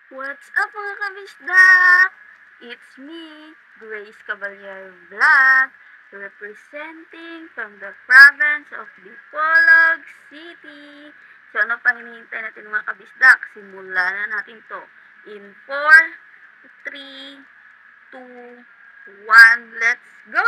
What's up mga kabisda? It's me, Grace Caballero Vlog, representing from the province of Dipolog City. So ano pa hinihintay natin mga kabisda? Simulan na natin to. In 4, 3, 2, 1, let's go!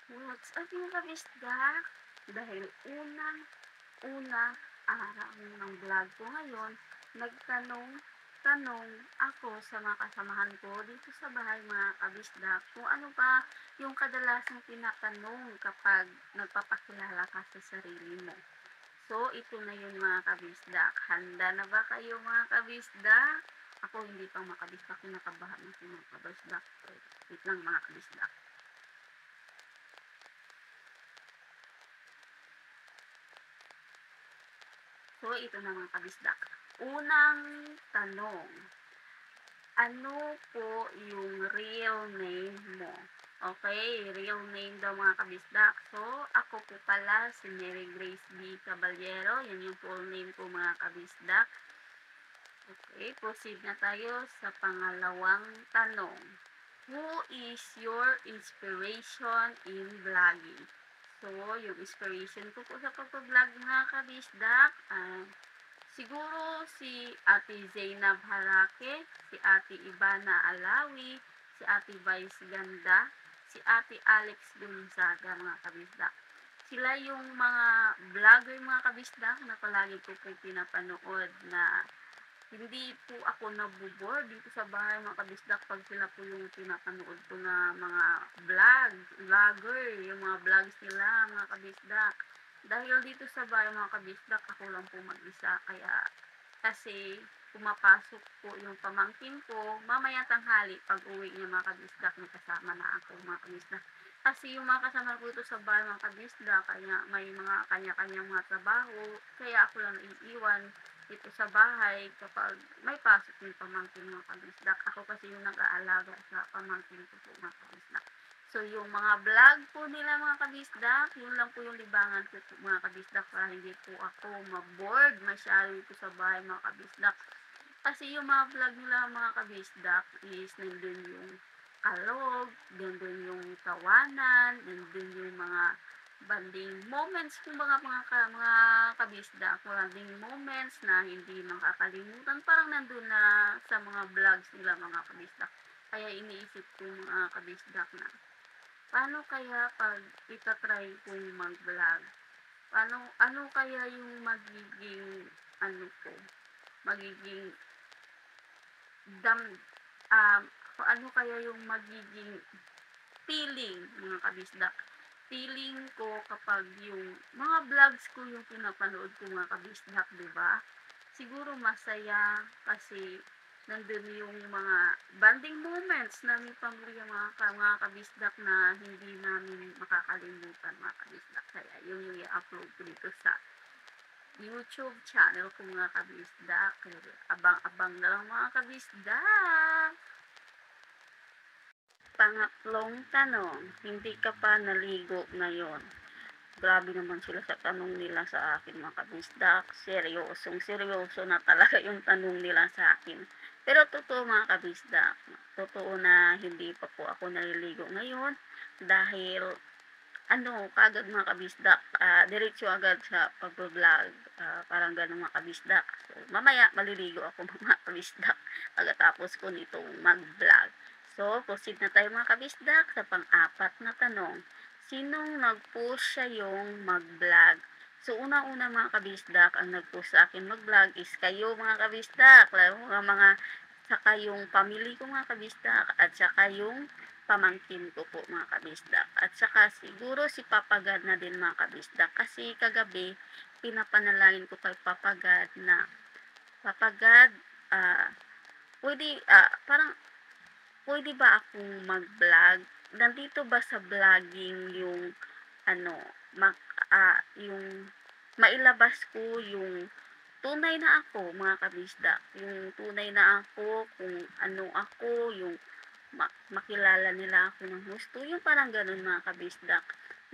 What's up mga kabisda? Dahil unang-una araw ng vlog ko ngayon, nagtanong ako sa mga kasamahan ko dito sa bahay mga kabisda kung ano ba yung kadalasang tinatanong kapag nagpapakilala ka sa sarili mo. So, ito na yun mga kabisda. Handa na ba kayo mga kabisda? Ako hindi pang makabisda, kinakabahan ako mga kabisda. Wait lang mga kabisda. So, ito na mga kabisdak. Unang tanong, ano po yung real name mo? Okay, real name daw mga kabisdak. So, ako po pala si Mary Grace B. Caballero. Yan yung full name ko mga kabisdak. Okay, proceed na tayo sa pangalawang tanong. Who is your inspiration in vlogging? So, yung inspiration ko po sa pag-vlog mga kabisdak, siguro si Ate Zainab Harake, si Ate Ivana Alawi, si Ate Vice Ganda, si Ate Alex Gonzaga mga kabisdak. Sila yung mga vlogger mga kabisdak na palagi ko po pinapanood na hindi po ako naboboard dito sa bahay mga kabisdak pag sila po yung pinapanood ko na mga vlogger, yung mga vlogs nila mga kabisdak. Dahil dito sa bahay mga kabisdak, ako lang po mag-isa. Kaya kasi pumapasok po yung pamangkin ko, mamaya tanghali pag uwi niya mga kabisdak, may kasama na ako mga kabisdak. Kasi yung mga kasama ko ito sa bahay mga kabisdak, kaya may mga kanya-kanyang mga trabaho, kaya ako lang iiwan dito sa bahay kapag may pasok yung pamangkin mga kabisdak. Ako kasi yung nag-aalaga sa pamangkin ko po mga kabisdak. So, yung mga vlog po nila mga kabisdak, yun lang po yung libangan ko po mga kabisdak para hindi po ako maboard masyado dito sa bahay mga kabisdak. Kasi yung mga vlog nila mga kabisdak is nandun yung kalog, nandun yung tawanan, nandun yung mga banding moments kung mga kabisda, banding moments na hindi makakalimutan, parang nandun na sa mga vlogs nila mga kabisda. Kaya iniisip ko mga kabisda na paano kaya pag itatry kong mag-vlog, ano kaya yung magiging ko, magiging dam um, ano kaya yung magiging feeling mga kabisda, feeling ko kapag yung mga vlogs ko yung pinapanood ko mga kabisdak, di ba? Siguro masaya kasi nandun yung mga bonding moments namin pamilya mga kabisdak na hindi namin makakalimutan mga kabisdak. Kaya yun yung i-upload ko dito sa YouTube channel ko mga kabisdak. Abang-abang na lang mga kabisdak. Pangatlong tanong, hindi ka pa naligo ngayon? Grabe naman sila sa tanong nila sa akin mga kabisdak. Seryoso na talaga yung tanong nila sa akin. Pero totoo mga kabisdak, totoo na hindi pa po ako naliligo ngayon dahil kagad mga kabisdak, diretso agad sa pag-vlog, parang ganun mga kabisdak. So, mamaya maliligo ako mga kabisdak pagkatapos ko nitong mag-vlog. So, proceed na tayo mga kabisdak sa pang-apat na tanong. Sinong nag-push sa yung mag-vlog? So, una-una mga kabisdak, ang nag-push sa akin mag-vlog is kayo mga kabisdak, lalo mga saka yung family ko mga kabisdak, at saka yung pamangkin ko po mga kabisdak. At saka siguro si Papagad na din mga kabisdak. Kasi kagabi, pinapanalangin ko kay Papagad na Papagad, pwede, parang pwede ba akong mag-vlog? Nandito ba sa vlogging yung ano, yung mailabas ko yung tunay na ako mga kabisda, yung tunay na ako, kung ano ako, yung makilala nila ako ng husto, yung parang gano'n mga kabisdak.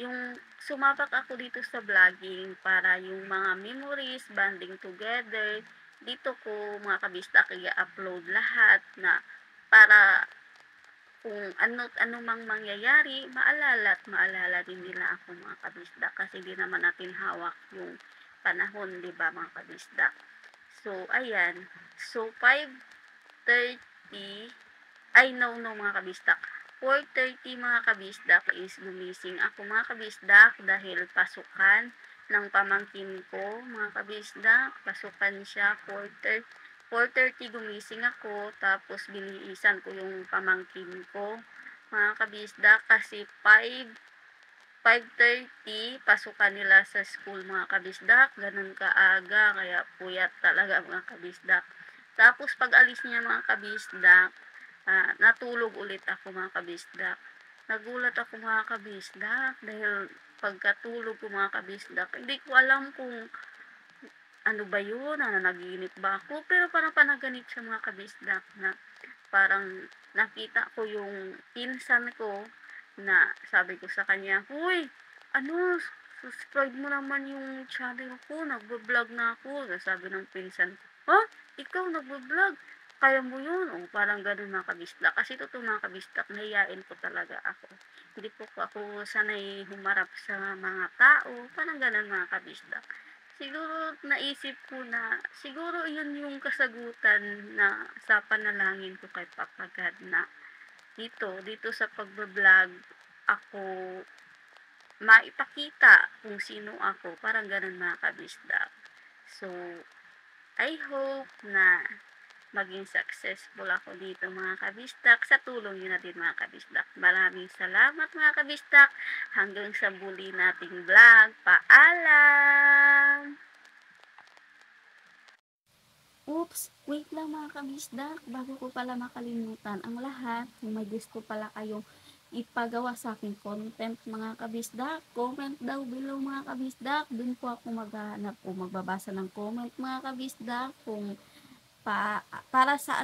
Yung sumabak ako dito sa vlogging para yung mga memories, bonding together, dito ko mga kabisdak i-upload lahat na para kung ano mang mangyayari, maalala at maalala din nila ako mga kabisdak kasi di naman natin hawak yung panahon, di ba mga kabisdak? So, ayan. So, 5:30 ay no mga kabisdak. 4:30 mga kabisdak is gumising ako mga kabisdak dahil pasukan ng pamangkin ko mga kabisdak. Pasukan siya 4:30 gumising ako tapos binihisan ko yung pamangkin ko mga kabisdak kasi 5:30 pasukan nila sa school mga kabisdak, ganun kaaga kaya puyat talaga mga kabisdak. Tapos pag alis niya mga kabisdak, natulog ulit ako mga kabisdak. Nagulat ako mga kabisdak dahil pagkatulog ko mga kabisdak, hindi ko alam kung ano ba yun, nananaginip ba ako, pero parang panaganip siya mga kabisdak na parang nakita ko yung pinsan ko na sabi ko sa kanya, "Huy, ano, subscribe mo naman yung channel ko, nagbo-vlog na ako." Sabi ng pinsan ko, "Ha? Ikaw nagbo-vlog? Kaya mo yun?" O, parang ganun mga kabisdak. Kasi totoo mga kabisdak, nahiyain ko talaga ako. Hindi po ako sanay humarap sa mga tao, parang ganun mga kabisdak. Siguro naisip ko na siguro yun yung kasagutan na sa panalangin ko kay Papa God na dito sa pagba-vlog ako maipakita kung sino ako, parang gano'n mga kabisdak. So, I hope na maging successful ako dito mga kabisdak sa tulong niyo na din mga kabisdak. Maraming salamat mga kabisdak. Hanggang sa muli nating vlog. Paalam! Oops, wait lang mga kabisdak, bago ko pala makalimutan ang lahat, kung may gusto pala kayong ipagawa sa akin content mga kabisdak, comment daw below mga kabisdak, dun po ako maghahanap o magbabasa ng comment mga kabisdak, kung para sa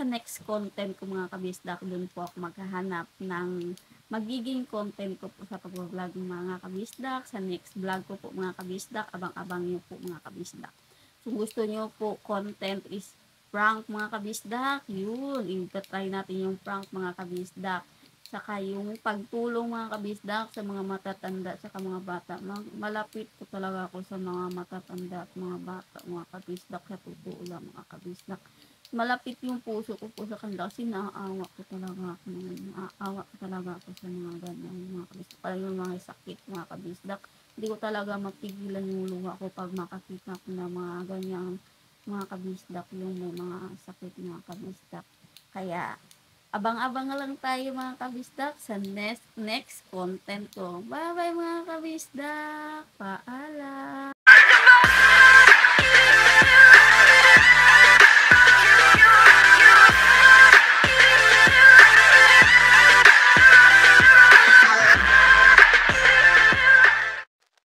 next content ko mga kabisdak, dun po ako maghahanap ng magiging content ko po sa pag-vlog mga kabisdak, sa next vlog ko po mga kabisdak, abang-abang nyo po mga kabisdak. Kung gusto nyo po content is prank mga kabisdak, yun, i-try natin yung prank mga kabisdak. Saka yung pagtulong mga kabisdak sa mga matatanda sa mga bata. Malapit po talaga ako sa mga matatanda at mga bata, mga kabisdak, sa totoo lang mga kabisdak. Malapit yung puso ko po sa kanila kasi naaawa ko talaga ako. Naaawa ko talaga ako sa mga ganyan mga kabisdak. Parang yung mga sakit mga kabisdak. Hindi ko talaga mapigilan yung luha ko pag makakita ko na mga ganyang mga kabisdak yung may mga sakit mga kabisdak. Kaya abang-abang lang tayo mga kabisdak sa next content ko. Bye bye mga kabisdak! Paalam!